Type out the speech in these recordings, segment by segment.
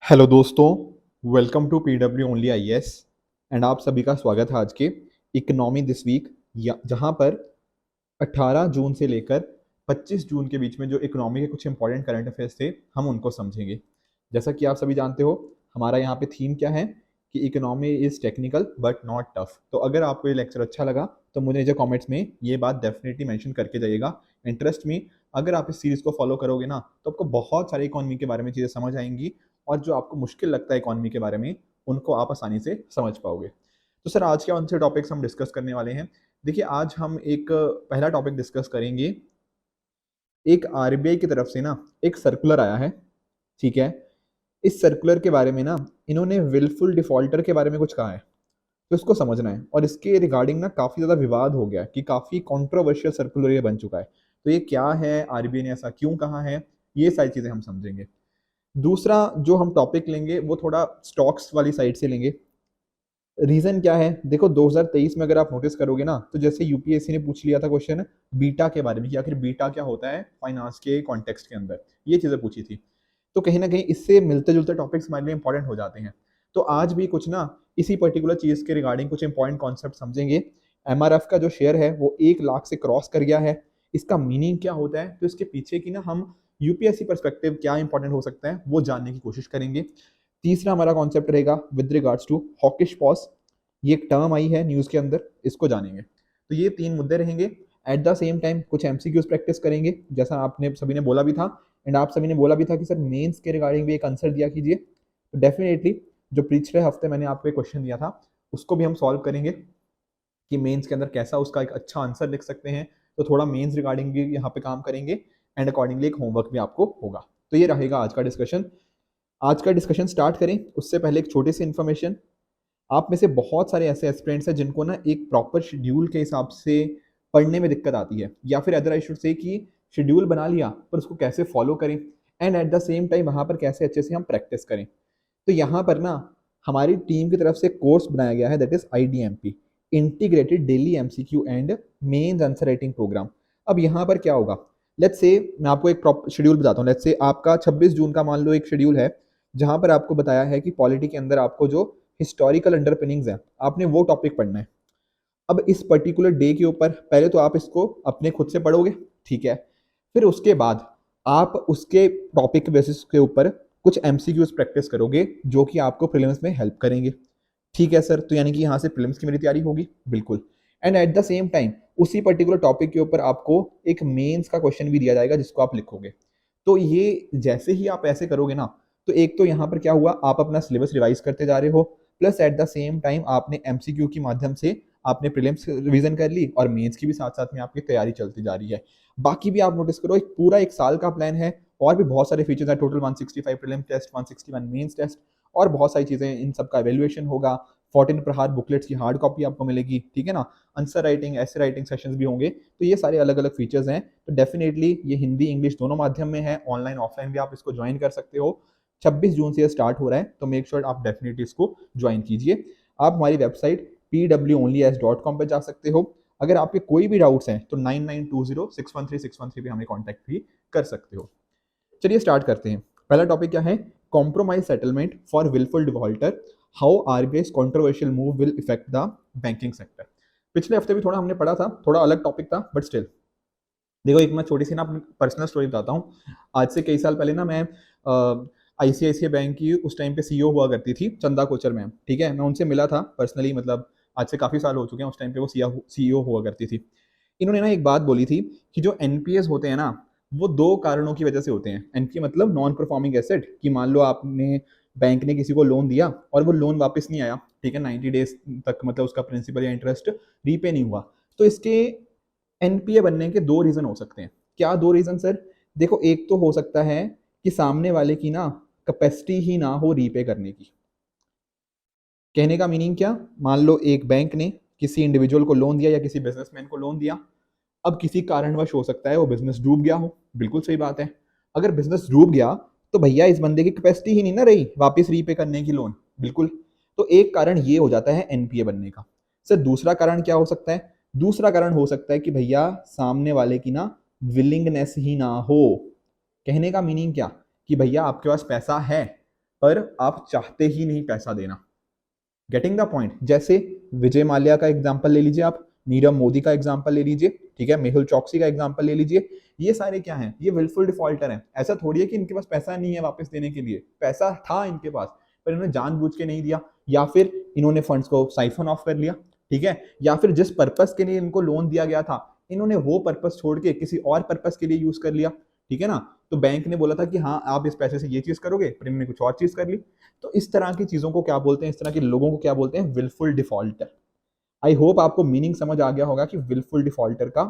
Hello दोस्तों, welcome to PW only IAS and आप सभी का स्वागत है आज के इकोनॉमी दिस वीक जहां पर 18 जून से लेकर 25 जून के बीच में जो इकोनॉमी के कुछ इंपॉर्टेंट करंट अफेयर्स थे हम उनको समझेंगे। जैसा कि आप सभी जानते हो, हमारा यहाँ पे थीम क्या है कि economy is technical but not tough. तो अगर आपको ये लेक्चर अच्छा लगा तो मुझे नीचे कमेंट्स में ये बात डेफिनेटली मेंशन करके जाइएगा। इंटरेस्ट मी, अगर आप इस सीरीज को फॉलो करोगे ना तो आपको बहुत सारे इकोनॉमी के बारे में चीज़ें समझ आएंगी और जो आपको मुश्किल लगता है इकोनॉमी के बारे में उनको आप आसानी से समझ पाओगे। तो सर, आज के कौन से टॉपिक्स हम डिस्कस करने वाले हैं? देखिए, आज हम एक पहला टॉपिक डिस्कस करेंगे। एक आरबीआई की तरफ से ना एक सर्कुलर आया है, ठीक है। इस सर्कुलर के बारे में ना इन्होंने विलफुल डिफॉल्टर के बारे में कुछ कहा है, तो इसको समझना है। और इसके रिगार्डिंग ना काफ़ी ज़्यादा विवाद हो गया कि काफ़ी कंट्रोवर्शियल सर्कुलर ये बन चुका है। तो ये क्या है, आरबीआई ने ऐसा क्यों कहा है, ये सारी चीज़ें हम समझेंगे। दूसरा जो हम टॉपिक लेंगे वो थोड़ा स्टॉक्स वाली साइड से लेंगे। रीजन क्या है? देखो, 2023 में अगर आप नोटिस करोगे ना तो जैसे यूपीएससी ने पूछ लिया था क्वेश्चन बीटा के बारे में कि आखिर बीटा क्या होता है फाइनेंस के कॉन्टेक्स्ट के अंदर, ये चीजें पूछी थी। तो कहीं ना कहीं इससे मिलते जुलते टॉपिक्स हमारे लिए इंपॉर्टेंट हो जाते हैं। तो आज भी कुछ ना इसी पर्टिकुलर चीज के रिगार्डिंग कुछ इंपॉर्टेंट कॉन्सेप्ट समझेंगे। एमआरएफ का जो शेयर है वो 1 लाख से क्रॉस कर गया है। इसका मीनिंग क्या होता है, तो इसके पीछे की ना हम यूपीएससी परस्पेक्टिव क्या इंपॉर्टेंट हो सकता है वो जानने की कोशिश करेंगे। तीसरा हमारा कॉन्सेप्ट रहेगा with regards to hawkish pause. ये एक टर्म आई है न्यूज़ के अंदर, इसको जानेंगे। तो ये 3 मुद्दे रहेंगे। एट द सेम टाइम कुछ एमसीक्यूज प्रैक्टिस करेंगे, जैसा आपने सभी ने बोला भी था। एंड आप सभी ने बोला भी था कि सर मेंस के रिगार्डिंग भी एक आंसर दिया कीजिए। तो डेफिनेटली जो पिछले हफ्ते मैंने आपको एक क्वेश्चन दिया था उसको भी हम सॉल्व करेंगे कि मेंस के अंदर कैसा उसका एक अच्छा आंसर लिख सकते हैं। तो थोड़ा मेंस रिगार्डिंग भी यहाँ पे काम करेंगे एंड अकॉर्डिंगली एक होमवर्क भी आपको होगा। तो ये रहेगा आज का डिस्कशन। आज का डिस्कशन स्टार्ट करें उससे पहले एक छोटी सी इन्फॉर्मेशन। आप में से बहुत सारे ऐसे एस्पिरेंट्स हैं जिनको ना एक प्रॉपर शेड्यूल के हिसाब से पढ़ने में दिक्कत आती है, या फिर अदर आई शुड से कि शेड्यूल बना लिया पर उसको कैसे फॉलो करें and at the same time वहाँ पर कैसे अच्छे से हम प्रैक्टिस करें। तो यहाँ पर ना हमारी टीम की तरफ से कोर्स बनाया गया है, that is IDMP, integrated daily MCQ and mains answer writing program. अब यहाँ पर क्या होगा, लेट्स से मैं आपको एक प्रॉपर शेड्यूल बताता हूँ। लेट्स से आपका 26 जून का मान लो एक शेड्यूल है जहाँ पर आपको बताया है कि पॉलिटी के अंदर आपको जो हिस्टोरिकल अंडरपिनिंग्स हैं आपने वो टॉपिक पढ़ना है। अब इस पर्टिकुलर डे के ऊपर पहले तो आप इसको अपने खुद से पढ़ोगे, ठीक है। फिर उसके बाद आप उसके टॉपिक के बेसिस के ऊपर कुछ एमसीक्यूज प्रैक्टिस करोगे जो कि आपको प्रीलिम्स में हेल्प करेंगे। ठीक है सर, तो यानी कि यहाँ से प्रीलिम्स की मेरी तैयारी होगी बिल्कुल। And at the same time उसी पर्टिकुलर टॉपिक के ऊपर आपको एक मेंस का क्वेश्चन भी दिया जाएगा जिसको आप लिखोगे। तो ये जैसे ही आप ऐसे करोगे ना, तो एक तो यहाँ पर क्या हुआ, आप अपना सिलेबस रिवाइज करते जा रहे हो, plus at the same time आपने एमसीक्यू की माध्यम से आपने प्रीलिम्स रिवीजन कर ली और मेंस की भी साथ साथ में आपकी तैयारी चलती जा रही है। बाकी भी आप नोटिस करो, एक पूरा एक साल का प्लान है और भी बहुत सारे फीचर्स हैं। Total 165 prelim test, 161 mains test और बहुत सारी चीजें, इन सब का एवेल्युएशन होगा। 14 प्रहार बुकलेट्स की हार्ड कॉपी आपको मिलेगी, ठीक है ना। आंसर राइटिंग, ऐसे राइटिंग सेशंस भी होंगे। तो ये सारे अलग अलग फीचर्स हैं। तो डेफिनेटली ये हिंदी इंग्लिश दोनों माध्यम में है, ऑनलाइन ऑफलाइन भी आप इसको ज्वाइन कर सकते हो। 26 जून से ये स्टार्ट हो रहा है, तो मेक श्योर आप डेफिनेटली इसको ज्वाइन कीजिए। आप हमारी वेबसाइट pwonlyas.com पर जा सकते हो। अगर आपके कोई भी डाउट्स हैं तो 9920613613 पे हमें कॉन्टैक्ट भी कर सकते हो। चलिए स्टार्ट करते हैं। पहला टॉपिक क्या है, compromise settlement for wilful defaulter, how RBI controversial move will effect the banking sector. पिछले हफ्ते भी थोड़ा हमने पढ़ा था, थोड़ा अलग टॉपिक था बट स्टिल। देखो, एक मैं छोटी सी ना अपनी पर्सनल स्टोरी बताता हूँ। आज से कई साल पहले ना मैं आईसीआईसीआई बैंक की उस टाइम पे सीईओ हुआ करती थी, चंदा कोचर मैम, ठीक है। मैं उनसे मिला था पर्सनली, मतलब आज से काफ़ी साल हो चुके हैं। उस टाइम पे वो सीईओ हुआ करती थी। इन्होंने ना एक बात बोली थी कि जो एनपीएस होते हैं ना वो 2 कारणों की वजह से होते हैं। एनपीए मतलब नॉन परफॉर्मिंग एसेट, कि मान लो आपने बैंक ने किसी को लोन दिया और वो लोन वापस नहीं आया, ठीक है, 90 डेज तक, मतलब उसका प्रिंसिपल या इंटरेस्ट रीपे नहीं हुआ। तो इसके एनपीए बनने के 2 रीजन हो सकते हैं। क्या 2 रीजन सर? देखो, एक तो हो सकता है कि सामने वाले की ना कैपेसिटी ही ना हो रीपे करने की। कहने का मीनिंग क्या, मान लो एक बैंक ने किसी इंडिविजुअल को लोन दिया या किसी बिजनेसमैन को लोन दिया। अब किसी कारणवश हो सकता है वो बिजनेस डूब गया हो, बिल्कुल सही बात है। अगर बिजनेस डूब गया तो भैया इस बंदे की कैपेसिटी ही नहीं ना रही वापस रीपे करने की लोन, बिल्कुल। तो एक कारण ये हो जाता है एनपीए बनने का। सर, दूसरा कारण क्या हो सकता है? दूसरा कारण हो सकता है कि भैया सामने वाले की ना विलिंगनेस ही ना हो। कहने का मीनिंग क्या, कि भैया आपके पास पैसा है पर आप चाहते ही नहीं पैसा देना। Getting the point? जैसे विजय माल्या का एग्जाम्पल ले लीजिए आप, नीरव मोदी का एग्जाम्पल ले लीजिए, ठीक है, मेहुल चौकसी का एग्जाम्पल ले लीजिए। ये सारे क्या हैं? ये विलफुल डिफॉल्टर हैं। ऐसा थोड़ी है कि इनके पास पैसा नहीं है वापस देने के लिए, पैसा था इनके पास, पर इन्होंने जानबूझ के नहीं दिया, या फिर इन्होंने फंड्स को साइफन ऑफ कर लिया, ठीक है, या फिर जिस पर्पस के लिए इनको लोन दिया गया था इन्होंने वो पर्पस छोड़ के किसी और पर्पस के लिए यूज कर लिया, ठीक है ना। तो बैंक ने बोला था कि हाँ आप इस पैसे से ये चीज करोगे, पर इन्होंने कुछ और चीज कर ली। तो इस तरह की चीजों को क्या बोलते हैं, इस तरह के लोगों को क्या बोलते हैं? Wilful defaulter. आई होप आपको मीनिंग समझ आ गया होगा कि विलफुल डिफॉल्टर का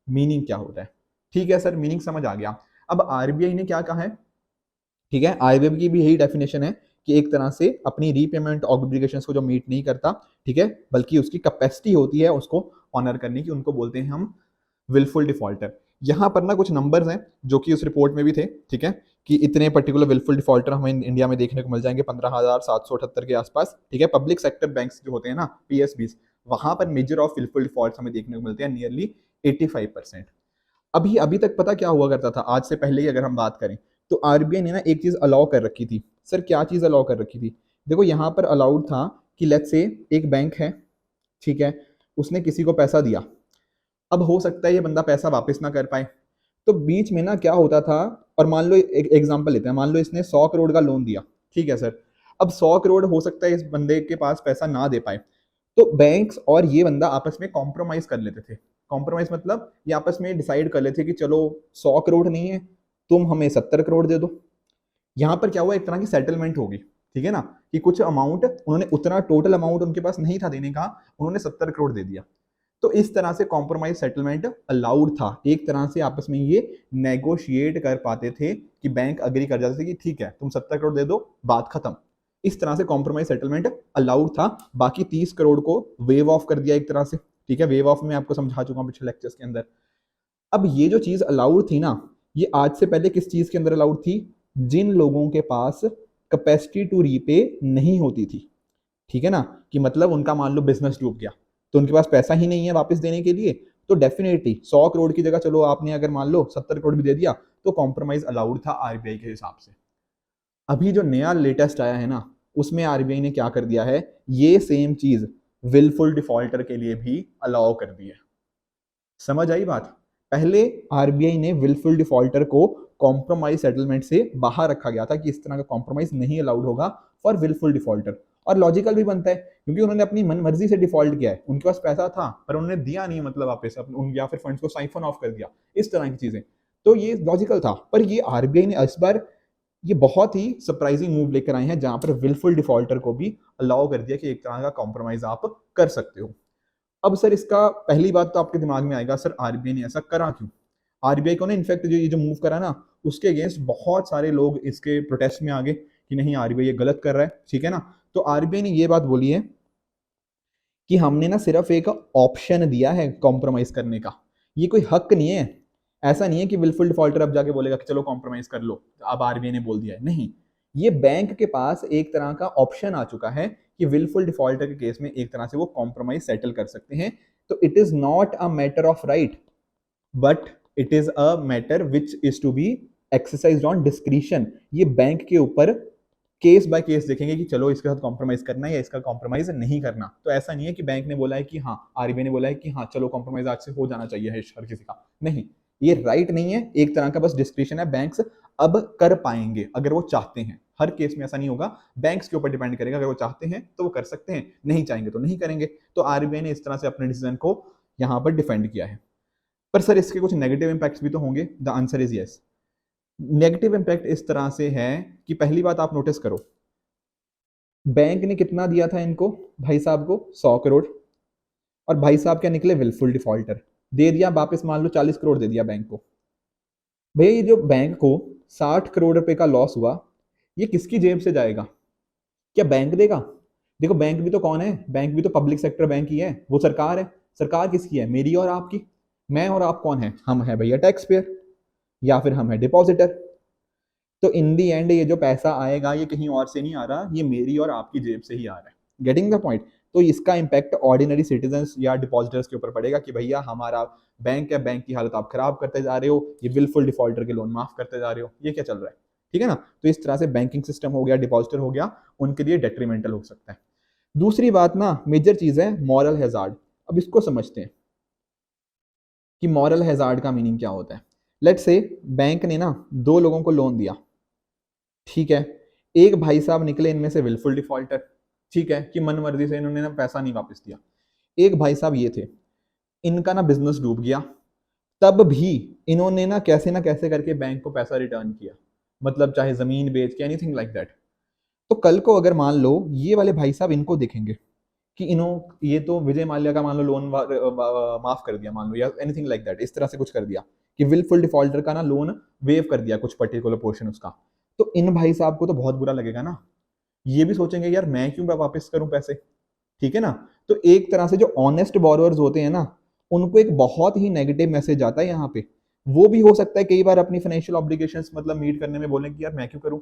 मीनिंग क्या होता है। ठीक है सर, मीनिंग समझ आ गया। अब आरबीआई ने क्या कहा है, ठीक है, आरबीआई की भी यही डेफिनेशन है कि एक तरह से अपनी रीपेमेंट ऑब्लिगेशंस को जो मीट नहीं करता, ठीक है, बल्कि उसकी कैपेसिटी होती है उसको ऑनर करने की, उनको बोलते हैं हम विलफुल डिफॉल्टर। यहाँ पर ना कुछ नंबर्स हैं जो कि उस रिपोर्ट में भी थे, ठीक है, कि इतने पर्टिकुलर विलफुल डिफॉल्टर हमें इंडिया में देखने को मिल जाएंगे 15,778 के आसपास, ठीक है। पब्लिक सेक्टर बैंक्स जो होते हैं ना, पीएसबीस, वहां पर मेजर ऑफ विलफुल डिफॉल्ट हमें देखने को मिलते हैं नियरली 85%। अभी अभी तक पता क्या हुआ करता था, आज से पहले ही अगर हम बात करें, तो आरबीआई ने ना एक चीज अलाउ कर रखी थी। सर क्या चीज अलाउ कर रखी थी? देखो यहाँ पर अलाउड था कि लेट्स से एक बैंक है, ठीक है, उसने किसी को पैसा दिया, अब हो सकता है ये बंदा पैसा वापस ना कर पाए, तो बीच में ना क्या होता था, और मान लो एक एग्जांपल लेते हैं, मान लो इसने 100 करोड़ का लोन दिया, ठीक है सर, अब 100 करोड़ हो सकता है इस बंदे के पास पैसा ना दे पाए, तो बैंक्स और ये बंदा आपस में कॉम्प्रोमाइज कर लेते थे। कॉम्प्रोमाइज मतलब ये आपस में डिसाइड कर लेते थे कि चलो 100 करोड़ नहीं है, तुम हमें 70 करोड़ दे दो। यहाँ पर क्या हुआ, एक तरह की सेटलमेंट होगी, ठीक है ना, कि कुछ अमाउंट उन्होंने, उतना टोटल अमाउंट उनके पास नहीं था देने का, उन्होंने 70 करोड़ दे दिया। तो इस तरह से कॉम्प्रोमाइज सेटलमेंट अलाउड था, एक तरह से आपस में ये नेगोशिएट कर पाते थे कि बैंक अग्री कर जाते थे कि ठीक है तुम 70 करोड़ दे दो, बात खत्म। इस तरह से कॉम्प्रोमाइज सेटलमेंट अलाउड था। बाकी 30 करोड़ को वेव ऑफ कर दिया एक तरह से, ठीक है, वेव ऑफ में आपको समझा चुका हूं पिछले लेक्चर्स के अंदर। अब ये जो चीज अलाउड थी ना, ये आज से पहले किस चीज के अंदर अलाउड थी? जिन लोगों के पास कैपेसिटी टू रीपे नहीं होती थी, ठीक है ना, कि मतलब उनका मान लो बिजनेस डूब गया, तो उनके पास पैसा ही नहीं है वापस देने के लिए, तो डेफिनेटली 100 करोड़ की जगह चलो आपने अगर मान लो 70 करोड़ भी दे दिया, तो कॉम्प्रोमाइज अलाउड था आरबीआई के हिसाब से। अभी जो नया लेटेस्ट आया है ना, उसमें आरबीआई ने क्या कर दिया है, ये सेम चीज विलफुल डिफॉल्टर के लिए भी अलाउ कर दी है। समझ आई बात? पहले आरबीआई ने विलफुल डिफॉल्टर को कॉम्प्रोमाइज सेटलमेंट से बाहर रखा गया था कि इस तरह का कॉम्प्रोमाइज नहीं अलाउड होगा फॉर विलफुल डिफॉल्टर, और लॉजिकल भी बनता है क्योंकि उन्होंने अपनी मन मर्जी से डिफॉल्ट किया है, उनके पास पैसा था पर उन्होंने दिया नहीं, मतलब वापस या फिर फंड्स को साइफन ऑफ कर दिया, इस तरह की चीजें, तो ये लॉजिकल था। पर ये आरबीआई ने इस बार ये बहुत ही सरप्राइजिंग मूव लेकर आए हैं जहां पर विलफुल डिफॉल्टर को भी अलाउ कर दिया कि एक तरह का कॉम्प्रोमाइज आप कर सकते हो। अब सर इसका पहली बात तो आपके दिमाग में आएगा, सर आरबीआई ने ऐसा करा क्यों? आरबीआई को ना इनफैक्ट जो ये जो मूव करा ना, उसके अगेंस्ट बहुत सारे लोग इसके प्रोटेस्ट में आ गए कि नहीं आरबीआई ये गलत कर रहा है, ठीक है ना। तो आरबीआई ने ये बात बोली है कि हमने ना सिर्फ एक ऑप्शन दिया है कॉम्प्रोमाइज करने का, ये कोई हक नहीं है। ऐसा नहीं है कि विलफुल डिफॉल्टर अब जाके बोलेगा कि चलो कॉम्प्रोमाइज कर लो, अब आरबीआई ने बोल दिया है, नहीं, ये बैंक के पास एक तरह का ऑप्शन आ चुका है कि विलफुल डिफॉल्टर के केस में एक तरह से वो कॉम्प्रोमाइज सेटल कर सकते हैं। तो it is not a matter of right, but it is a matter which is to be exercise on discretion. ये बैंक के ऊपर केस बाय केस देखेंगे कि चलो इसके साथ कॉम्प्रोमाइज करना है या इसका कॉम्प्रोमाइज नहीं करना। तो ऐसा नहीं है कि बैंक ने बोला है कि हाँ, आरबीआई ने बोला है कि हाँ चलो कॉम्प्रोमाइज आज से हो जाना चाहिए है हर किसी का, नहीं, ये राइट नहीं है, एक तरह का बस डिस्क्रिप्शन है। बैंक्स अब कर पाएंगे अगर वो चाहते हैं, हर केस में ऐसा नहीं होगा, बैंक्स के ऊपर डिपेंड करेगा, अगर वो चाहते हैं तो वो कर सकते हैं, नहीं चाहेंगे तो नहीं करेंगे। तो आरबीआई ने इस तरह से अपने डिसीजन को यहाँ पर डिफेंड किया है। पर सर इसके कुछ नेगेटिव इंपैक्ट्स भी तो होंगे, the answer is yes. Negative impact इस तरह से है कि पहली बात आप नोटिस करो, बैंक ने कितना दिया था इनको, भाई साहब को 100 करोड़, और भाई साहब क्या निकले, विलफुल डिफॉल्टर, दे दिया वापस मान लो 40 करोड़ दे दिया बैंक को। भैया ये जो बैंक को 60 करोड़ रुपए का लॉस हुआ, ये किसकी जेब से जाएगा? क्या बैंक देगा? देखो बैंक भी तो कौन है, बैंक भी तो पब्लिक सेक्टर बैंक ही है, वो सरकार है। सरकार किसकी है? मेरी और आपकी। मैं और आप कौन है? हम है भैया टैक्स पेयर, या फिर हम है डिपॉजिटर। तो इन दी एंड ये जो पैसा आएगा ये कहीं और से नहीं आ रहा, ये मेरी और आपकी जेब से ही आ रहा है। Getting the point? तो इसका इम्पैक्ट ऑर्डिनरी सिटीजन्स या डिपॉजिटर्स के ऊपर पड़ेगा कि भैया हमारा बैंक है, बैंक की हालत आप खराब करते जा रहे हो, ये विलफुल डिफॉल्टर के लोन माफ करते जा रहे हो, ये क्या चल रहा है? ठीक है ना। तो इस तरह से बैंकिंग सिस्टम हो गया, डिपॉजिटर हो गया, उनके लिए डेट्रीमेंटल हो सकता है। दूसरी बात ना, मेजर चीज है मॉरल हैजार्ड। अब इसको समझते हैं कि मॉरल हैजार्ड का मीनिंग क्या होता है। लेट्स से बैंक ने ना दो लोगों को लोन दिया, ठीक है। एक भाई साहब निकले इनमें से विलफुल डिफॉल्टर, ठीक है, कि मन मर्जी से इन्होंने ना पैसा नहीं वापस दिया। एक भाई साहब ये थे, इनका ना बिजनेस डूब गया, तब भी इन्होंने ना कैसे करके बैंक को पैसा रिटर्न किया, मतलब चाहे जमीन बेच के, एनीथिंग लाइक दैट। तो कल को अगर मान लो ये वाले भाई साहब इनको देखेंगे कि इन्हों ये तो विजय माल्या का मान लो लोन माफ कर दिया मान लो, या एनीथिंग लाइक दैट, इस तरह से कुछ कर दिया कि विलफुल डिफॉल्टर का ना लोन वेव कर दिया कुछ पर्टिकुलर पोर्शन उसका, तो इन भाई साहब को तो बहुत बुरा लगेगा ना। ये भी सोचेंगे यार मैं क्यों वापस करूं पैसे, ठीक है ना। तो एक तरह से जो ऑनेस्ट बोरोअर्स होते हैं ना, उनको एक बहुत ही नेगेटिव मैसेज आता है यहाँ पे। वो भी हो सकता है कई बार अपनी फाइनेंशियल ऑब्लिगेशंस मतलब मीट करने में बोलें कि यार मैं क्यों करूं,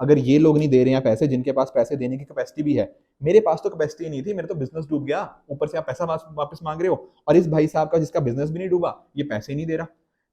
अगर ये लोग नहीं दे रहे हैं पैसे जिनके पास पैसे देने की कैपेसिटी भी है, मेरे पास तो कैपेसिटी नहीं थी, मेरा तो बिजनेस डूब गया, ऊपर से आप पैसा वापस मांग रहे हो, और इस भाई साहब का जिसका बिजनेस भी नहीं डूबा ये पैसे ही नहीं दे रहा।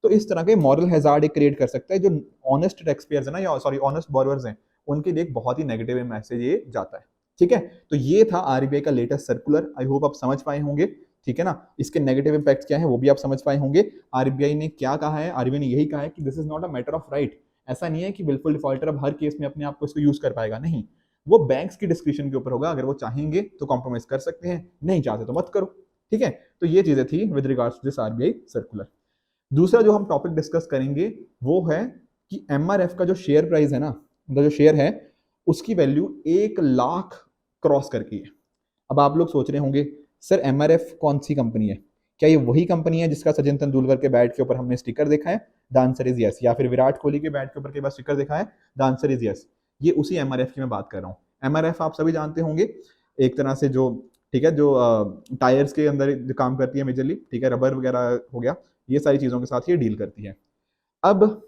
तो इस तरह के मॉरल हैजार्ड एक क्रिएट कर सकता है, जो ऑनेस्ट टैक्स पेयर्स है ना, या सॉरी ऑनेस्ट बोरोअर्स हैं, उनके लिए एक बहुत ही नेगेटिव मैसेज ये जाता है। ठीक है, तो ये था आरबीआई का लेटेस्ट सर्कुलर, आई होप आप समझ पाए होंगे, ठीक है ना। इसके नेगेटिव इंपैक्ट क्या है वो भी आप समझ पाए होंगे। आरबीआई ने क्या कहा है, आरबीआई ने यही कहा है कि this is not a matter of right. ऐसा नहीं है कि बिल्कुल डिफॉल्टर अब हर केस में अपने आप को इसको यूज कर पाएगा, नहीं, वो बैंक्स की डिस्क्रिप्शन के ऊपर होगा, अगर वो चाहेंगे तो कॉम्प्रोमाइज कर सकते हैं, नहीं चाहते तो मत करो, ठीक है। तो ये चीजें थी with regards to this RBI circular. दूसरा जो हम टॉपिक डिस्कस करेंगे वो है कि एमआरएफ का जो शेयर प्राइस है ना, मतलब जो शेयर है उसकी वैल्यू 1 लाख क्रॉस करके है। अब आप लोग सोच रहे होंगे सर एमआरएफ कौन सी कंपनी है, क्या ये वही कंपनी है जिसका सचिन तेंदुलकर के बैट के ऊपर हमने स्टिकर देखा है, द आंसर इज यस। या फिर विराट कोहली के बैट के ऊपर के बाद स्टिकर देखा है, द आंसर इज यस। ये उसी एमआरएफ की मैं बात कर रहा हूँ। एमआरएफ आप सभी जानते होंगे, एक तरह से जो, ठीक है, जो टायर्स के अंदर जो काम करती है मेजरली, ठीक है, रबर वगैरह हो गया, ये सारी चीजों के साथ ये डील करती है। अब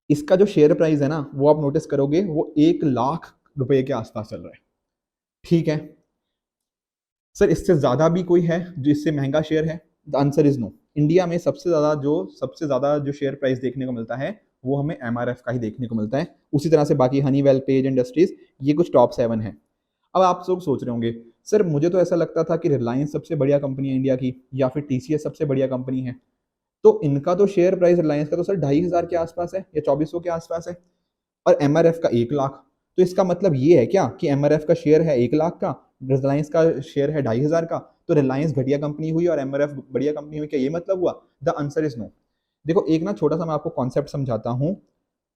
इसका जो शेयर प्राइस है ना वो आप नोटिस करोगे वो 1 लाख रुपए के आसपास चल रहा है, ठीक है। सर इससे ज्यादा भी कोई है जो इससे महंगा शेयर है, the answer is no. India में सबसे ज्यादा जो शेयर प्राइस देखने को मिलता है वो हमें एमआरएफ का ही देखने को मिलता है। उसी तरह से बाकी हनीवेल, पेज इंडस्ट्रीज, ये कुछ टॉप 7 है। अब आप लोग सोच रहे होंगे सर मुझे तो ऐसा लगता था कि रिलायंस सबसे बढ़िया कंपनी है इंडिया की, या फिर टीसीएस सबसे बढ़िया कंपनी है, तो इनका तो शेयर प्राइस रिलायंस का तो सर 2,500 के आसपास है या 2,400 के आसपास है, और एमआरएफ का 1 लाख। तो इसका मतलब ये है क्या कि एमआरएफ का शेयर है 1 लाख का, रिलायंस का शेयर है 2,500 का, तो रिलायंस घटिया कंपनी हुई और एमआरएफ बढ़िया कंपनी हुई, क्या ये मतलब हुआ? The answer is no. देखो एक ना छोटा सा मैं आपको कॉन्सेप्ट समझाता हूँ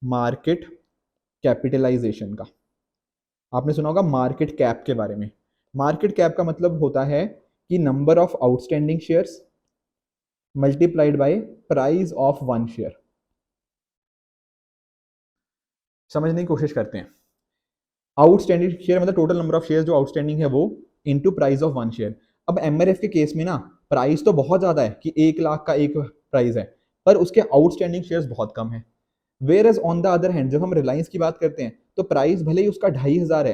मार्केट कैपिटलाइजेशन का। आपने सुना होगा मार्केट कैप के बारे में। मार्केट कैप का मतलब होता है कि number of outstanding shares multiplied by price of one share. समझने की कोशिश करते हैं। आउटस्टैंडिंग शेयर मतलब टोटल नंबर ऑफ शेयर जो आउटस्टैंडिंग है वो into price of one share. अब एमआरएफ के केस में ना प्राइस तो बहुत ज्यादा है कि 1 लाख का एक प्राइस है, पर उसके आउटस्टैंडिंग शेयर्स बहुत कम है। Where as on the other hand जब हम रिलायंस की बात करते हैं तो प्राइस भले ही उसका 2,500 है,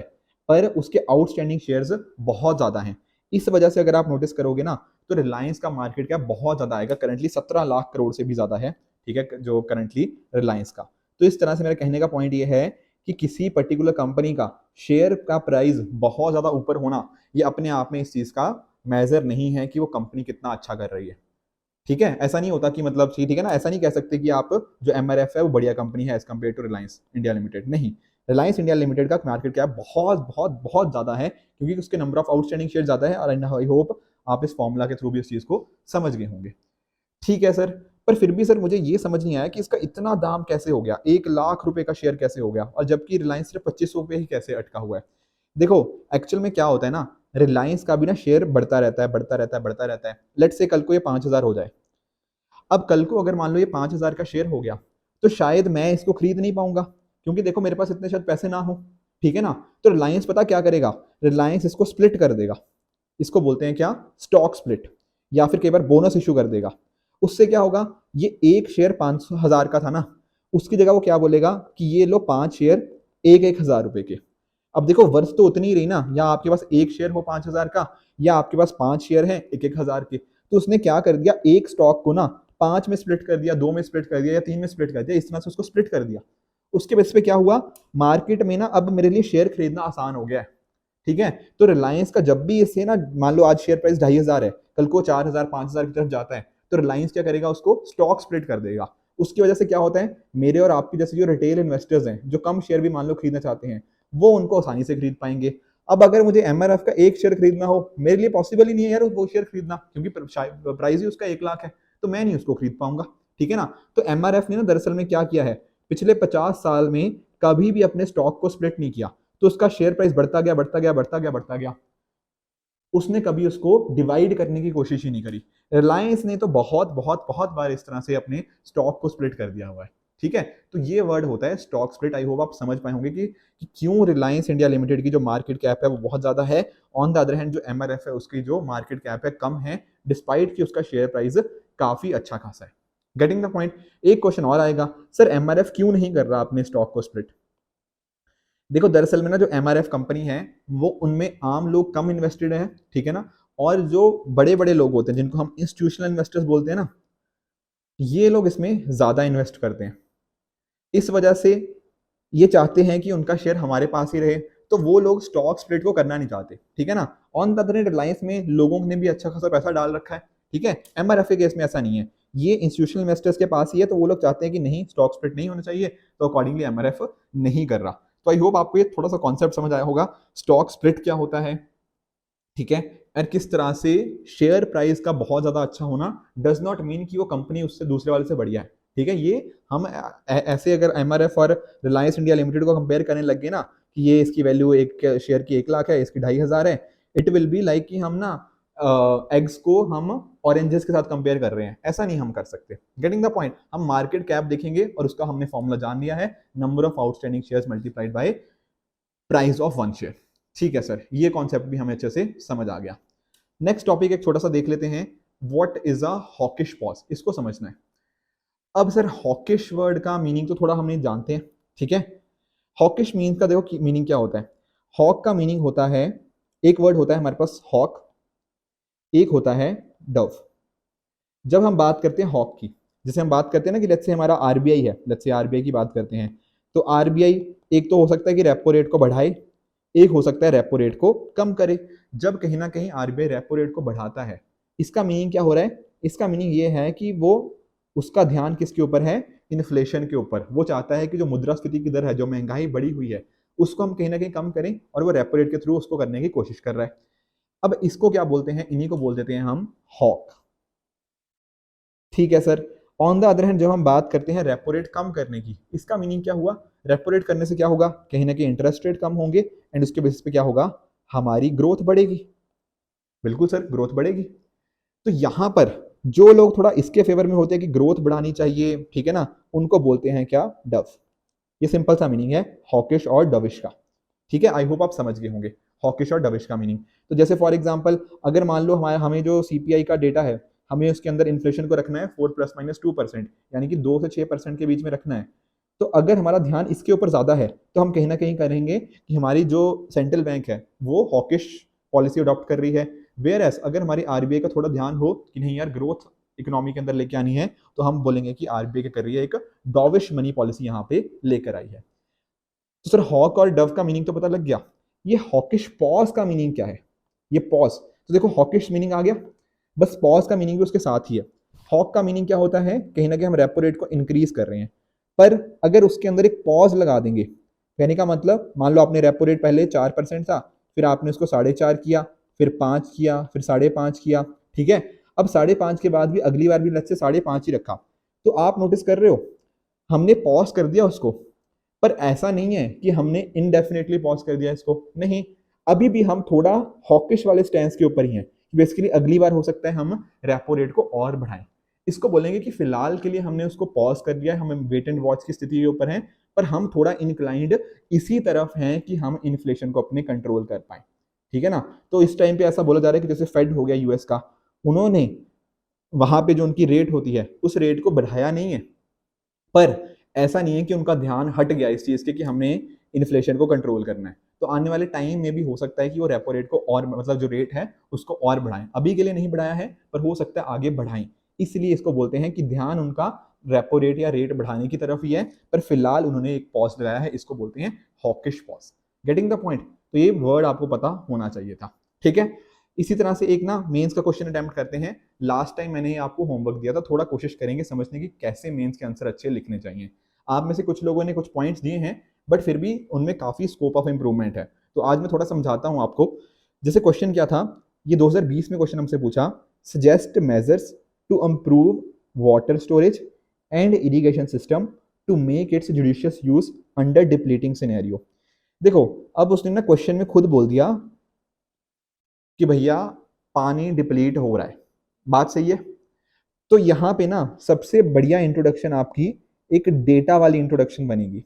पर उसके आउटस्टैंडिंग शेयर्स बहुत ज्यादा हैं। इस वजह से अगर आप नोटिस करोगे ना तो रिलायंस का मार्केट कैप बहुत ज्यादा आएगा, करंटली 17 लाख करोड़ से भी ज्यादा है, ठीक है, जो करंटली रिलायंस का। तो इस तरह से मेरा कहने का पॉइंट ये है कि किसी पर्टिकुलर कंपनी का शेयर का प्राइस बहुत ज्यादा ऊपर होना ये अपने आप में इस चीज का मेजर नहीं है कि वो कंपनी कितना अच्छा कर रही है, ठीक है। ऐसा नहीं होता कि मतलब ठीक है ना, ऐसा नहीं कह सकते कि आप जो एमआरएफ है वो बढ़िया कंपनी है as compare to Reliance India limited, नहीं। रिलायंस इंडिया लिमिटेड का मार्केट कैप बहुत बहुत बहुत ज्यादा है क्योंकि उसके नंबर ऑफ आउटस्टैंडिंग शेयर ज्यादा है, और आई होप आप इस फॉर्मूला के थ्रू भी इस चीज को समझ गए होंगे, ठीक है सर। पर फिर भी सर मुझे ये समझ नहीं आया कि इसका इतना दाम कैसे हो गया, 1 लाख रुपए का शेयर कैसे हो गया, और जबकि रिलायंस सिर्फ 2500 पे ही कैसे अटका हुआ है। देखो एक्चुअल में क्या होता है ना, रिलायंस का भी ना शेयर बढ़ता रहता है, बढ़ता रहता है, बढ़ता रहता है। लेट से कल को ये 5,000 हो जाए, अब कल को अगर मान लो ये 5,000 का शेयर हो गया तो शायद मैं इसको खरीद नहीं पाऊंगा, क्योंकि देखो मेरे पास इतने शायद पैसे ना हो, ठीक है ना। तो रिलायंस पता क्या करेगा, रिलायंस इसको स्प्लिट कर देगा, इसको बोलते हैं क्या, स्टॉक स्प्लिट, या फिर कई बार बोनस इशू कर देगा। उससे क्या होगा, ये एक शेयर 500,000 का था ना, उसकी जगह वो क्या बोलेगा कि ये लो 5 शेयर 1,000 रुपए के। अब देखो वर्थ तो उतनी ही रही ना, या आपके पास एक शेयर हो 5,000 का, या आपके पास 5 शेयर है 1,000 के। तो उसने क्या कर दिया, एक स्टॉक को ना 5 में स्प्लिट कर दिया, 2 में स्प्लिट कर दिया, या 3 में स्प्लिट कर दिया, इस तरह से उसको स्प्लिट कर दिया। उसके बेस पे क्या हुआ, मार्केट में ना अब मेरे लिए शेयर खरीदना आसान हो गया है। ठीक है, तो रिलायंस का जब भी इसे ना, मान लो आज शेयर प्राइस 2,500 है, कल को 4,000 5,000 की तरफ जाता है, तो रिलायंस क्या करेगा, उसको स्टॉक स्प्लिट कर देगा। उसकी वजह से क्या होता है, मेरे और आपके जैसे जो रिटेल इन्वेस्टर्स हैं, जो कम शेयर भी मान लो खरीदना चाहते हैं, वो उनको आसानी से खरीद पाएंगे। अब अगर मुझे एमआरएफ का एक शेयर खरीदना हो, मेरे लिए पॉसिबल ही नहीं है यार वो शेयर खरीदना, क्योंकि प्राइस ही उसका 1 लाख है, तो मैं नहीं उसको खरीद पाऊंगा। ठीक है ना, तो एमआरएफ ने ना दरअसल में क्या किया है, पिछले 50 साल में कभी भी अपने स्टॉक को स्प्लिट नहीं किया, तो उसका शेयर प्राइस बढ़ता गया बढ़ता गया बढ़ता गया बढ़ता गया, उसने कभी उसको डिवाइड करने की कोशिश ही नहीं करी। रिलायंस ने तो बहुत बहुत बहुत बार इस तरह से अपने स्टॉक को स्प्लिट कर दिया हुआ है। ठीक है, तो ये वर्ड होता है स्टॉक स्प्लिट। आई होप आप समझ पाए होंगे कि क्यों रिलायंस इंडिया लिमिटेड की जो मार्केट कैप है वो बहुत ज्यादा है, ऑन द अदर हैंड जो एमआरएफ है उसकी जो मार्केट कैप है कम है, डिस्पाइट कि उसका शेयर प्राइस काफी अच्छा खासा है। Getting the point. एक क्वेश्चन और आएगा, सर एमआरएफ क्यों नहीं कर रहा अपने स्टॉक को स्प्लिट? देखो दरअसल में ना जो एमआरएफ कंपनी है वो, उनमें आम लोग कम इन्वेस्टेड हैं, ठीक है ना, और जो बड़े बड़े लोग होते हैं जिनको हम इंस्टीट्यूशनल इन्वेस्टर्स बोलते हैं ना, ये लोग इसमें ज्यादा इन्वेस्ट करते हैं। इस वजह से ये चाहते हैं कि उनका शेयर हमारे पास ही रहे, तो वो लोग स्टॉक स्प्लिट को करना नहीं चाहते। ठीक है ना, on the other hand Reliance में लोगों ने भी अच्छा खासा पैसा डाल रखा है। ठीक है, एमआरएफ के केस में ऐसा नहीं है, ये इंस्टीट्यूशनल इन्वेस्टर्स के पास ही है, तो वो लोग चाहते हैं कि नहीं स्टॉक स्प्लिट नहीं होना चाहिए, तो अकॉर्डिंगली एमआरएफ नहीं कर रहा। तो आई होप आपको ये थोड़ा सा कॉन्सेप्ट समझ आया होगा, स्टॉक स्प्लिट क्या होता है। ठीक है, और किस तरह से शेयर प्राइस का बहुत ज्यादा अच्छा होना डज नॉट मीन कि वो कंपनी उससे दूसरे वाले से बढ़िया है। ठीक है, ये हम ऐसे अगर एमआरएफ और रिलायंस इंडिया लिमिटेड को कंपेयर करने लग गए ना, कि ये इसकी वैल्यू एक शेयर की 1 लाख है, इसकी 2,500 है, इट विल बी लाइक कि हम ना एग्स को हम ऑरेंजेस के साथ कंपेयर कर रहे हैं, ऐसा नहीं हम कर सकते। गेटिंग द पॉइंट, हम मार्केट कैप देखेंगे और उसका हमने फॉर्मूला जान लिया है, number of outstanding shares multiplied by price of one share. ठीक है सर, ये कॉन्सेप्ट भी हमें अच्छे से समझ आ गया। नेक्स्ट टॉपिक एक छोटा सा देख लेते हैं, what is a hawkish pause, इसको समझना है। अब सर हॉकिश वर्ड का मीनिंग तो थोड़ा हमने जानते हैं। ठीक है, हॉकिश मीनिंग का देखो मीनिंग क्या होता है। हॉक का मीनिंग होता है, एक वर्ड होता है हमारे पास हॉक, एक होता है डव। जब हम बात करते हैं हॉक की, जैसे हम बात करते हैं ना कि लेट्स से हमारा आरबीआई है, लेट्स से आरबीआई की बात करते हैं, तो आरबीआई एक तो हो सकता है कि रेपो रेट को बढ़ाए, एक हो सकता है रेपो रेट को कम करे। जब कहीं ना कहीं आरबीआई रेपो रेट को बढ़ाता है, इसका मीनिंग क्या हो रहा है, इसका मीनिंग ये है कि वो, उसका ध्यान किसके ऊपर है, इन्फ्लेशन के ऊपर। वो चाहता है कि जो मुद्रास्फीति की दर है, जो महंगाई बढ़ी हुई है, उसको हम कहीं ना कहीं कम करें, और वो रेपो रेट के थ्रू उसको करने की कोशिश कर रहा है। अब इसको क्या बोलते हैं, इन्हीं को बोल देते हैं हम हॉक। ठीक है sir, on the other hand जब हम बात करते हैं रेपो रेट कम करने की, इसका मीनिंग क्या हुआ, रेपो रेट करने से क्या होगा, कहीं ना कहीं इंटरेस्ट रेट कम होंगे, एंड उसके बेसिस पे क्या होगा, हमारी ग्रोथ बढ़ेगी। बिल्कुल सर, ग्रोथ बढ़ेगी। तो यहां पर जो लोग थोड़ा इसके फेवर में होते हैं कि ग्रोथ बढ़ानी चाहिए, ठीक है ना, उनको बोलते हैं क्या, डव। ये सिंपल सा मीनिंग है हॉकिश और डविश का। ठीक है, आई होप आप समझ गए होंगे हॉकिश और डविश का मीनिंग। तो जैसे फॉर एग्जांपल, अगर मान लो हमारे हमें जो सीपीआई का डेटा है, हमें उसके अंदर इन्फ्लेशन को रखना है 4 ± 2%, यानी कि 2 से 6% के बीच में रखना है। तो अगर हमारा ध्यान इसके ऊपर ज्यादा है, तो हम कहीं ना कहीं करेंगे कि हमारी जो सेंट्रल बैंक है वो हॉकिश पॉलिसी अडॉप्ट कर रही है। वेयर एस अगर हमारी आरबीआई का थोड़ा ध्यान हो कि नहीं यार ग्रोथ इकोनॉमी के अंदर लेके आनी है, तो हम बोलेंगे कि आरबीआई क्या कर रही है, एक डॉविश मनी पॉलिसी यहाँ पे लेकर आई है। तो सर हॉक और डव का मीनिंग तो पता लग गया, ये हॉकिश पॉज का मीनिंग क्या है, ये पॉज, तो देखो हॉकिश मीनिंग आ गया, बस पॉज का मीनिंग भी उसके साथ ही है। हॉक का मीनिंग क्या होता है, कहीं ना कहीं हम रेपो रेट को इंक्रीज कर रहे हैं, पर अगर उसके अंदर एक पॉज लगा देंगे, कहने का मतलब मान लो आपने रेपो रेट पहले 4% था, फिर आपने उसको 4.5 किया, फिर 5 किया, फिर 5.5 किया। ठीक है, अब 5.5 के बाद भी अगली बार भी लग से 5.5 ही रखा, तो आप नोटिस कर रहे हो हमने पॉज कर दिया उसको, पर ऐसा नहीं है कि हमने इनडेफिनेटली पॉज कर दिया इसको, नहीं, अभी भी हम थोड़ा हॉकिश वाले स्टैंस के ऊपर ही हैं। बेसिकली अगली बार हो सकता है हम रेपो रेट को और बढ़ाएं। इसको बोलेंगे कि फिलहाल के लिए हमने उसको पॉज कर दिया है, हम वेट एंड वॉच की स्थिति के ऊपर हैं, पर हम थोड़ा इंक्लाइंड इसी तरफ हैं कि हम इन्फ्लेशन को अपने कंट्रोल कर पाए। ठीक है ना, तो इस टाइम पे ऐसा बोला जा रहा है कि जैसे फेड हो गया यूएस का, उन्होंने वहां पे जो उनकी रेट होती है उस रेट को बढ़ाया नहीं है, पर ऐसा नहीं है कि उनका ध्यान हट गया इस चीज के कि हमने इन्फ्लेशन को कंट्रोल करना है। तो आने वाले टाइम में भी हो सकता है कि वो रेपो रेट को और मतलब जो रेट है उसको और बढ़ाएं, अभी के लिए नहीं बढ़ाया है पर हो सकता है आगे बढ़ाएं। इसलिए इसको बोलते हैं कि ध्यान उनका रेपो रेट या रेट बढ़ाने की तरफ ही है, पर फिलहाल उन्होंने एक पॉज लगाया है, इसको बोलते हैं hawkish pause. Getting the point? तो ये वर्ड आपको पता होना चाहिए था, ठीक है। इसी तरह से एक ना मेंस का क्वेश्चन अटेम्प्ट करते हैं। लास्ट टाइम मैंने आपको होमवर्क दिया था, थोड़ा कोशिश करेंगे समझने की कैसे मेंस के आंसर अच्छे लिखने चाहिए। आप में से कुछ लोगों ने कुछ पॉइंट्स दिए हैं, बट फिर भी उनमें काफी स्कोप ऑफ इंप्रूवमेंट है, तो आज मैं थोड़ा समझाता हूं आपको। जैसे क्वेश्चन क्या था, ये 2020 में क्वेश्चन हमसे पूछा, suggest measures to improve water storage and irrigation system to make its judicious use under depleting scenario. देखो, अब उसने ना क्वेश्चन में खुद बोल दिया कि भैया पानी डिप्लीट हो रहा है, बात सही है। तो यहाँ पे ना सबसे बढ़िया इंट्रोडक्शन आपकी एक डेटा वाली इंट्रोडक्शन बनेगी।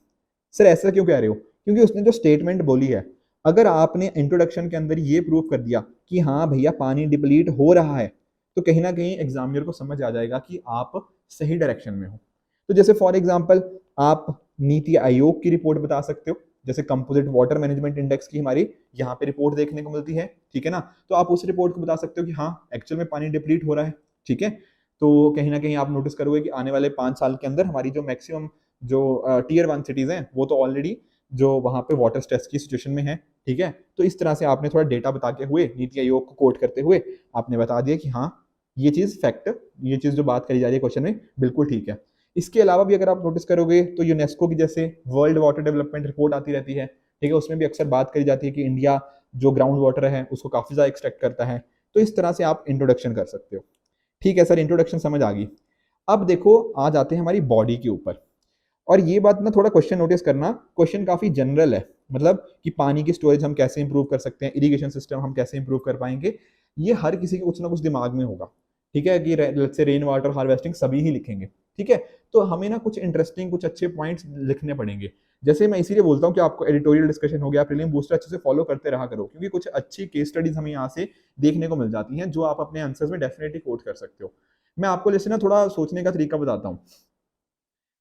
सर ऐसा क्यों कह रहे हो? क्योंकि उसने जो स्टेटमेंट बोली है, अगर आपने इंट्रोडक्शन के अंदर ये प्रूव कर दिया कि हाँ भैया पानी डिप्लीट हो रहा है, तो कहीं ना कहीं एग्जामिनर को समझ आ जाएगा कि आप सही डायरेक्शन में हो। तो जैसे फॉर एग्जाम्पल आप नीति आयोग की रिपोर्ट बता सकते हो, जैसे कंपोजिट वाटर मैनेजमेंट इंडेक्स की हमारी यहाँ पे रिपोर्ट देखने को मिलती है, ठीक है ना। तो आप उस रिपोर्ट को बता सकते हो कि हाँ एक्चुअल में पानी डिप्लीट हो रहा है, ठीक है। तो कहीं ना कहीं आप नोटिस करोगे कि आने वाले 5 साल के अंदर हमारी जो मैक्सिमम जो टीयर 1 सिटीज हैं वो तो ऑलरेडी जो वहां पे वाटर स्ट्रेस की सिचुएशन में है, ठीक है। तो इस तरह से आपने थोड़ा डेटा बता के हुए, नीति आयोग को कोट करते हुए आपने बता दिया कि हाँ ये चीज फैक्ट, ये चीज जो बात करी जा रही है क्वेश्चन में बिल्कुल ठीक है। इसके अलावा भी अगर आप नोटिस करोगे तो यूनेस्को की जैसे वर्ल्ड वाटर डेवलपमेंट रिपोर्ट आती रहती है, ठीक है, उसमें भी अक्सर बात करी जाती है कि इंडिया जो ग्राउंड वाटर है उसको काफी ज्यादा एक्सट्रैक्ट करता है। तो इस तरह से आप इंट्रोडक्शन कर सकते हो। ठीक है सर, इंट्रोडक्शन समझ आ गई। अब देखो आ जाते हैं हमारी बॉडी के ऊपर, और ये बात ना थोड़ा क्वेश्चन नोटिस करना, क्वेश्चन काफी जनरल है, मतलब कि पानी की स्टोरेज हम कैसे इंप्रूव कर सकते हैं, इरिगेशन सिस्टम हम कैसे इंप्रूव कर पाएंगे, ये हर किसी के कुछ ना कुछ दिमाग में होगा, ठीक है, कि let's say rain water harvesting सभी ही लिखेंगे, ठीक है। तो हमें ना कुछ इंटरेस्टिंग कुछ अच्छे पॉइंट्स लिखने पड़ेंगे। जैसे मैं इसीलिए बोलता हूँ कि आपको एडिटोरियल डिस्कशन हो गया, प्रीलिम बूस्टर अच्छे से फॉलो करते रहा करो, क्योंकि कुछ अच्छी केस स्टडीज हमें यहाँ से देखने को मिल जाती हैं जो आप अपने आंसर्स में डेफिनेटली कोट कर सकते हो। मैं आपको जैसे ना थोड़ा सोचने का तरीका बताता हूँ।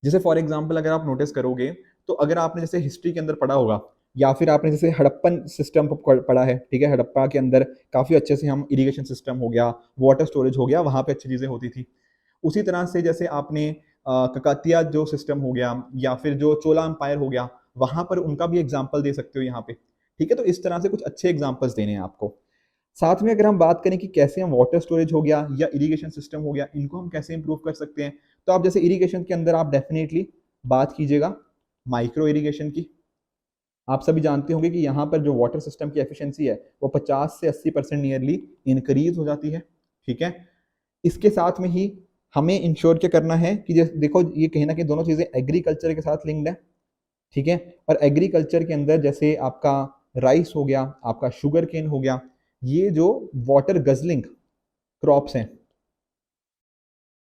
जैसे फॉर एग्जाम्पल अगर आप नोटिस करोगे, तो अगर आपने जैसे हिस्ट्री के अंदर पढ़ा होगा, या फिर आपने जैसे हड़प्पन सिस्टम पढ़ा है, ठीक है, हड़प्पा के अंदर काफी अच्छे से हम इरिगेशन सिस्टम हो गया, वाटर स्टोरेज हो गया, वहां पे अच्छी चीजें होती थी। उसी तरह से जैसे आपने ककातिया जो सिस्टम हो गया, या फिर जो चोला एम्पायर हो गया, वहां पर उनका भी एग्जाम्पल दे सकते हो यहाँ पे, ठीक है। तो इस तरह से कुछ अच्छे एग्जाम्पल्स देने हैं आपको। साथ में अगर हम बात करें कि कैसे हम वाटर स्टोरेज हो गया या इरिगेशन सिस्टम हो गया, इनको हम कैसे इंप्रूव कर सकते हैं, तो आप जैसे इरिगेशन के अंदर आप डेफिनेटली बात कीजिएगा माइक्रो इरिगेशन की। आप सभी जानते होंगे कि यहाँ पर जो वाटर सिस्टम की एफिशिएंसी है वो 50 से 80% नियरली इंक्रीज हो जाती है, ठीक है। इसके साथ में ही हमें इंश्योर क्या करना है कि देखो ये कहीं ना कहीं दोनों चीजें एग्रीकल्चर के साथ लिंक्ड है, ठीक है। और एग्रीकल्चर के अंदर जैसे आपका राइस हो गया, आपका शुगर केन हो गया, ये जो वाटर गजलिंग क्रॉप्स हैं,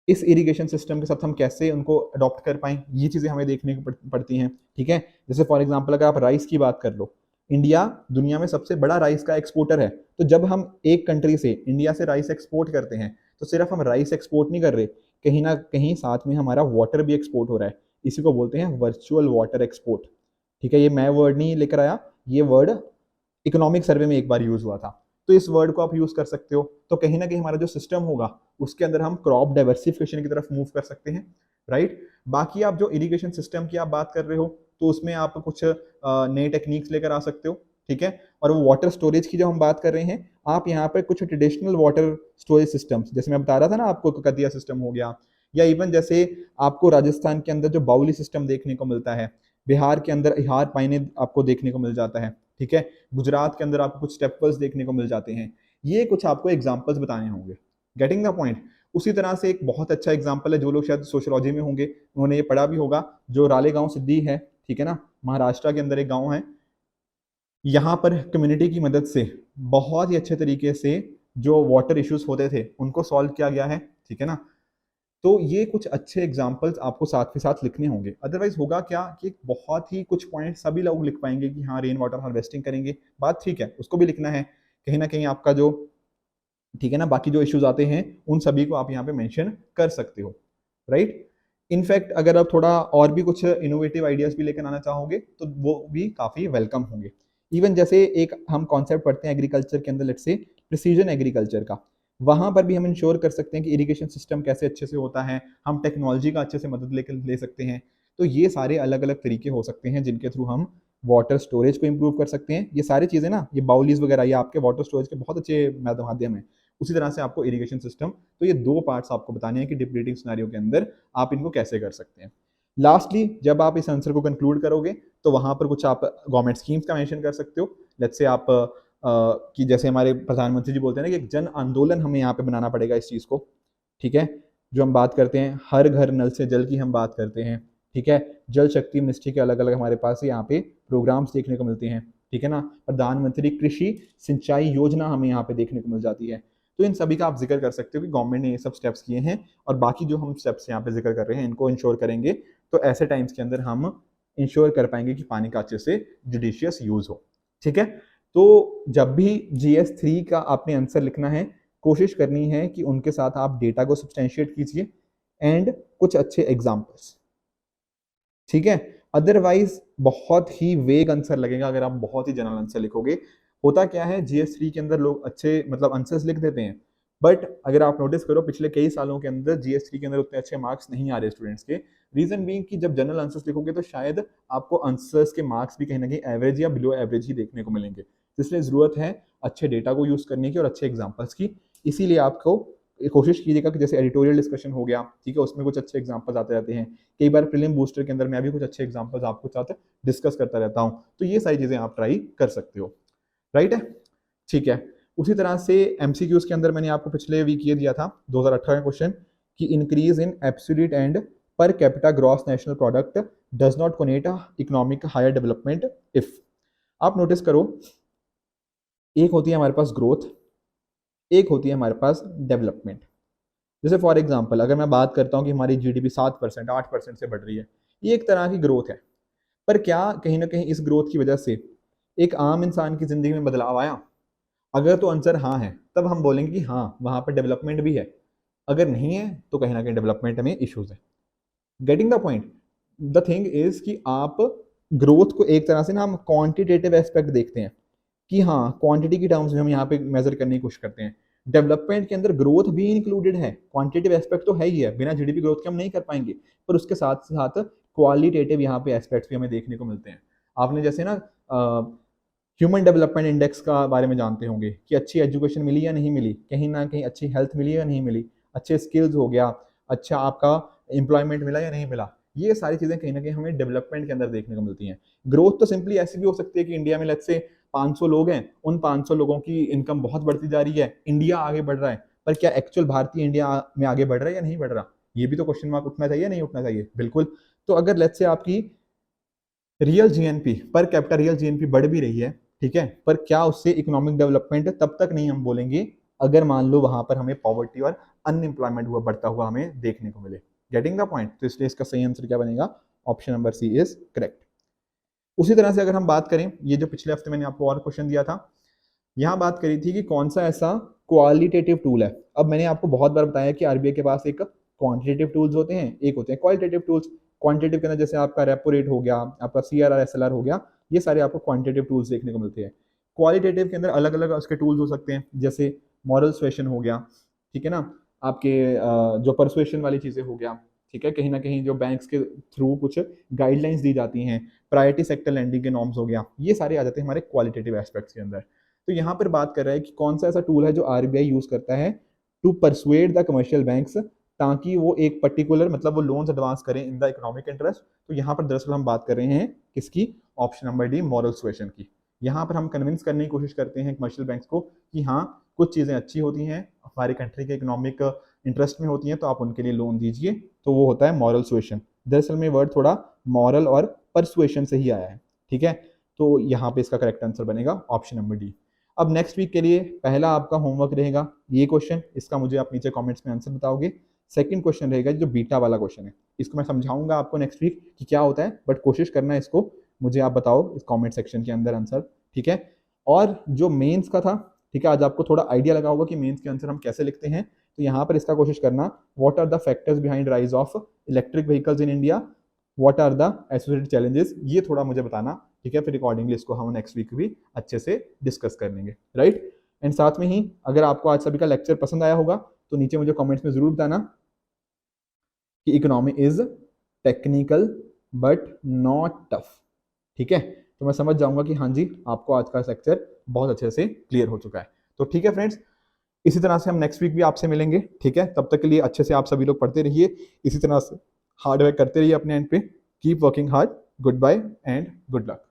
इस इरिगेशन सिस्टम के साथ हम कैसे उनको अडॉप्ट कर पाएं, ये चीजें हमें देखने को पड़ती हैं, ठीक है। जैसे फॉर एग्जांपल अगर आप राइस की बात कर लो, इंडिया दुनिया में सबसे बड़ा राइस का एक्सपोर्टर है। तो जब हम एक कंट्री से, इंडिया से राइस एक्सपोर्ट करते हैं, तो सिर्फ हम राइस एक्सपोर्ट नहीं कर रहे, कहीं ना कहीं साथ में हमारा वाटर भी एक्सपोर्ट हो रहा है। इसी को बोलते हैं वर्चुअल वाटर एक्सपोर्ट, ठीक है। ये मैं वर्ड नहीं लेकर आया, ये वर्ड इकोनॉमिक सर्वे में एक बार यूज हुआ था, तो इस वर्ड को आप यूज कर सकते हो। तो कहीं ना कहीं हमारा जो सिस्टम होगा उसके अंदर हम क्रॉप डाइवर्सिफिकेशन की तरफ मूव कर सकते हैं, राइट। बाकी आप जो इरिगेशन सिस्टम की आप बात कर रहे हो, तो उसमें आप कुछ नए टेक्निक्स लेकर आ सकते हो, ठीक है। और वो वाटर स्टोरेज की जो हम बात कर रहे हैं, आप यहाँ पर कुछ ट्रेडिशनल वाटर स्टोरेज सिस्टम्स, जैसे मैं बता रहा था ना आपको, कतिया सिस्टम हो गया, या इवन जैसे आपको राजस्थान के अंदर जो बाउली सिस्टम देखने को मिलता है, बिहार के अंदर हिहार पाइने आपको देखने को मिल जाता है, ठीक है। गुजरात के अंदर आपको कुछ स्टेपल्स देखने को मिल जाते हैं। ये कुछ आपको एग्जांपल्स बताने होंगे। Getting the point? उसी तरह से एक बहुत अच्छा एग्जांपल है, जो लोग शायद सोशियोलॉजी में होंगे उन्होंने ये पढ़ा भी होगा, जो रालेगांव सिद्धि है, ठीक है ना, महाराष्ट्र के अंदर एक गांव है। यहाँ पर कम्युनिटी की मदद से बहुत ही अच्छे तरीके से जो वाटर इश्यूज होते थे उनको सॉल्व किया गया है, ठीक है ना। तो ये कुछ अच्छे एग्जाम्पल्स आपको साथ के साथ लिखने होंगे, अदरवाइज होगा क्या कि बहुत ही कुछ पॉइंट सभी लोग लिख पाएंगे कि हाँ रेन वाटर हार्वेस्टिंग करेंगे, बात ठीक है, उसको भी लिखना है कहीं ना कहीं आपका जो, ठीक है ना, बाकी जो इश्यूज आते हैं उन सभी को आप यहाँ पे मेंशन कर सकते हो, राइट। इनफैक्ट अगर आप थोड़ा और भी कुछ इनोवेटिव आइडियाज भी लेकर आना चाहोगे तो वो भी काफी वेलकम होंगे। इवन जैसे एक हम कॉन्सेप्ट पढ़ते हैं एग्रीकल्चर के अंदर, लेट्स से प्रिसीजन एग्रीकल्चर का, वहां पर भी हम इंश्योर कर सकते हैं कि इरिगेशन सिस्टम कैसे अच्छे से होता है, हम टेक्नोलॉजी का अच्छे से मदद लेकर ले सकते हैं। तो ये सारे अलग अलग तरीके हो सकते हैं जिनके थ्रू हम वाटर स्टोरेज को इम्प्रूव कर सकते हैं। ये सारी चीज़ें ना, ये बाउलीज वगैरह, ये आपके वाटर स्टोरेज के बहुत अच्छे माध्यम है। उसी तरह से आपको इरिगेशन सिस्टम, तो ये दो पार्ट्स आपको बताने हैं कि डिप्लीटिंग सिनेरियो के अंदर आप इनको कैसे कर सकते हैं। लास्टली जब आप इस आंसर को कंक्लूड करोगे तो वहां पर कुछ आप गवर्नमेंट स्कीम्स का मेंशन कर सकते हो। लेट्स से आप कि जैसे हमारे प्रधानमंत्री जी बोलते हैं ना कि एक जन आंदोलन हमें यहाँ पे बनाना पड़ेगा इस चीज़ को, ठीक है। जो हम बात करते हैं हर घर नल से जल की हम बात करते हैं, ठीक है। जल शक्ति मिनिस्ट्री के अलग अलग हमारे पास यहाँ पे प्रोग्राम्स देखने को मिलते हैं, ठीक है ना। प्रधानमंत्री कृषि सिंचाई योजना हमें यहाँ पे देखने को मिल जाती है। तो इन सभी का आप जिक्र कर सकते हो कि गवर्नमेंट ने ये सब स्टेप्स किए हैं, और बाकी जो हम स्टेप्स यहाँ पे जिक्र कर रहे हैं इनको इंश्योर करेंगे तो ऐसे टाइम्स के अंदर हम इंश्योर कर पाएंगे कि पानी का अच्छे से जुडिशियस यूज हो, ठीक है। तो जब भी GS3 का आपने आंसर लिखना है, कोशिश करनी है कि उनके साथ आप डेटा को सब्सटेंशिएट कीजिए एंड कुछ अच्छे एग्जांपल्स, ठीक है। अदरवाइज बहुत ही वेग आंसर लगेगा अगर आप बहुत ही जनरल आंसर लिखोगे। होता क्या है, GS3 के अंदर लोग अच्छे मतलब आंसर्स लिख देते हैं, बट अगर आप नोटिस करो पिछले कई सालों के अंदर GS3 के अंदर उतने अच्छे मार्क्स नहीं आ रहे स्टूडेंट्स के। रीजन बीइंग कि जब जनरल आंसर्स लिखोगे तो शायद आपको आंसर्स के मार्क्स भी कहीं ना कहीं एवरेज या बिलो एवरेज ही देखने को मिलेंगे। तो इसलिए जरूरत है अच्छे डेटा को यूज करने की और अच्छे एग्जाम्पल्स की। इसीलिए आपको कोशिश कीजिएगा कि जैसे एडिटोरियल डिस्कशन हो गया, ठीक है, उसमें कुछ अच्छे एग्जाम्पल्स आते रहते हैं। कई बार प्रीलिम बूस्टर के अंदर मैं भी कुछ अच्छे एग्जाम्पल्स आपके साथ डिस्कस करता रहता हूँ, तो ये सारी चीजें आप ट्राई कर सकते हो, राइट है, ठीक है। उसी तरह से MCQs के अंदर मैंने आपको पिछले वीक ये दिया था 2018 का क्वेश्चन कि increase in absolute and per capita gross national product does not connote economic higher development if. आप नोटिस करो, एक होती है हमारे पास ग्रोथ, एक होती है हमारे पास डेवलपमेंट। जैसे फॉर एग्जांपल अगर मैं बात करता हूँ कि हमारी GDP 7% 8% से बढ़ रही है, ये एक तरह की ग्रोथ है। पर क्या कहीं ना कहीं इस ग्रोथ की वजह से एक आम इंसान की जिंदगी में बदलाव आया? अगर तो आंसर हाँ है तब हम बोलेंगे कि हाँ वहां पर डेवलपमेंट भी है। अगर नहीं है तो कहीं ना कहीं डेवलपमेंट में इश्यूज है। Getting the point. The thing is कि आप ग्रोथ को एक तरह से ना हम क्वांटिटेटिव एस्पेक्ट देखते हैं कि हाँ क्वांटिटी की टर्म्स में हम यहाँ पे मेजर करने की कोशिश करते हैं। डेवलपमेंट के अंदर ग्रोथ भी इंक्लूडेड है, क्वांटिटेटिव एस्पेक्ट तो है ही है, बिना GDP ग्रोथ के हम नहीं कर पाएंगे, पर उसके साथ साथ क्वालिटेटिव यहाँ पे एस्पेक्ट्स भी हमें देखने को मिलते हैं। आपने जैसे ना ह्यूमन डेवलपमेंट इंडेक्स का बारे में जानते होंगे कि अच्छी एजुकेशन मिली या नहीं मिली, कहीं ना कहीं अच्छी हेल्थ मिली या नहीं मिली, अच्छे स्किल्स हो गया, अच्छा आपका एम्प्लॉयमेंट मिला या नहीं मिला। ये सारी चीजें कहीं ना कहीं हमें डेवलपमेंट के अंदर देखने को मिलती हैं। ग्रोथ तो सिंपली ऐसी भी हो सकती है कि इंडिया में लेट्स से 500 लोग हैं, उन 500 लोगों की इनकम बहुत बढ़ती जा रही है, इंडिया आगे बढ़ रहा है, पर क्या एक्चुअल भारतीय इंडिया में आगे बढ़ रहा है या नहीं बढ़ रहा? ये भी तो क्वेश्चन मार्क उठना चाहिए, नहीं उठना चाहिए? बिल्कुल। तो अगर लेट्स से आपकी real GNP per capita real GNP बढ़ भी रही है, ठीक है, पर क्या उससे इकोनॉमिक डेवलपमेंट तब तक नहीं हम बोलेंगे अगर मान लो वहां पर हमें पॉवर्टी और अनएम्प्लॉयमेंट हुआ बढ़ता हुआ हमें देखने को मिले। Getting the point. तो इसलिए इसका सही आंसर क्या बनेगा? Option number C is correct. उसी तरह से अगर हम बात करें, ये जो पिछले हफ्ते मैंने आपको और क्वेश्चन दिया था, यहाँ बात करी थी कि कौन सा ऐसा क्वालिटेटिव टूल है। अब मैंने आपको बहुत बार बताया कि RBI के पास एक क्वांटिटेटिव टूल्स होते हैं, एक होते हैं क्वालिटेटिव टूल्स। क्वांटिटेटिव के अंदर जैसे आपका रेपो रेट हो गया, आपका CRR SLR हो गया, ये सारे आपको क्वांटिटेटिव टूल्स देखने को मिलते हैं। क्वालिटेटिव के अंदर अलग अलग उसके टूल्स हो सकते हैं, जैसे मॉरल सुएशन हो गया, ठीक है ना, आपके जो परसुएशन वाली चीजें हो गया, ठीक है, कहीं ना कहीं जो बैंक्स के थ्रू कुछ गाइडलाइंस दी जाती हैं, प्रायोरिटी सेक्टर लैंडिंग के नॉर्म्स हो गया, ये सारे आ जाते हैं हमारे क्वालिटेटिव एस्पेक्ट्स के अंदर। तो यहाँ पर बात कर रहा है कि कौन सा ऐसा टूल है जो RBI यूज करता है to persuade the commercial banks, ताकि वो एक पर्टिकुलर मतलब वो लोन्स एडवांस करें इन द इकोनॉमिक इंटरेस्ट। तो यहाँ पर दरअसल हम बात कर रहे हैं किसकी? Option number D, moral suasion की। यहाँ पर हम कन्विंस करने की कोशिश करते हैं कमर्शियल बैंक्स को कि हाँ कुछ चीज़ें अच्छी होती हैं, हमारी कंट्री के इकोनॉमिक इंटरेस्ट में होती हैं, तो आप उनके लिए लोन दीजिए। तो वो होता है मॉरल सुएशन। दरअसल में वर्ड थोड़ा मॉरल और परसुएशन से ही आया है, ठीक है। तो यहाँ पे इसका करेक्ट आंसर बनेगा ऑप्शन नंबर डी। अब नेक्स्ट वीक के लिए पहला आपका होमवर्क रहेगा ये क्वेश्चन, इसका मुझे आप नीचे कमेंट्स में आंसर बताओगे। सेकंड क्वेश्चन रहेगा जो बीटा वाला क्वेश्चन है, इसको मैं समझाऊंगा आपको नेक्स्ट वीक कि क्या होता है, बट कोशिश करना इसको मुझे आप बताओ इस कमेंट सेक्शन के अंदर आंसर, ठीक है। और जो मेंस का था, ठीक है, आज आपको थोड़ा आइडिया लगा होगा कि मेंस के आंसर हम कैसे लिखते हैं, तो यहाँ पर इसका कोशिश करना, what are the factors behind rise of electric vehicles in India, what are the associated challenges, ये थोड़ा मुझे बताना, ठीक है। फिर अकॉर्डिंगली इसको हम नेक्स्ट वीक भी अच्छे से डिस्कस कर लेंगे, राइट। एंड साथ में ही अगर आपको आज सभी का लेक्चर पसंद आया होगा तो नीचे मुझे कमेंट्स में जरूर बताना कि economy is technical but not tough. ठीक है, तो मैं समझ जाऊंगा कि हाँ जी आपको आज का लेक्चर बहुत अच्छे से क्लियर हो चुका है। तो ठीक है फ्रेंड्स, इसी तरह से हम नेक्स्ट वीक भी आपसे मिलेंगे। ठीक है, तब तक के लिए अच्छे से आप सभी लोग पढ़ते रहिए, इसी तरह से हार्ड वर्क करते रहिए अपने एंड पे। Keep working hard. Goodbye and good luck.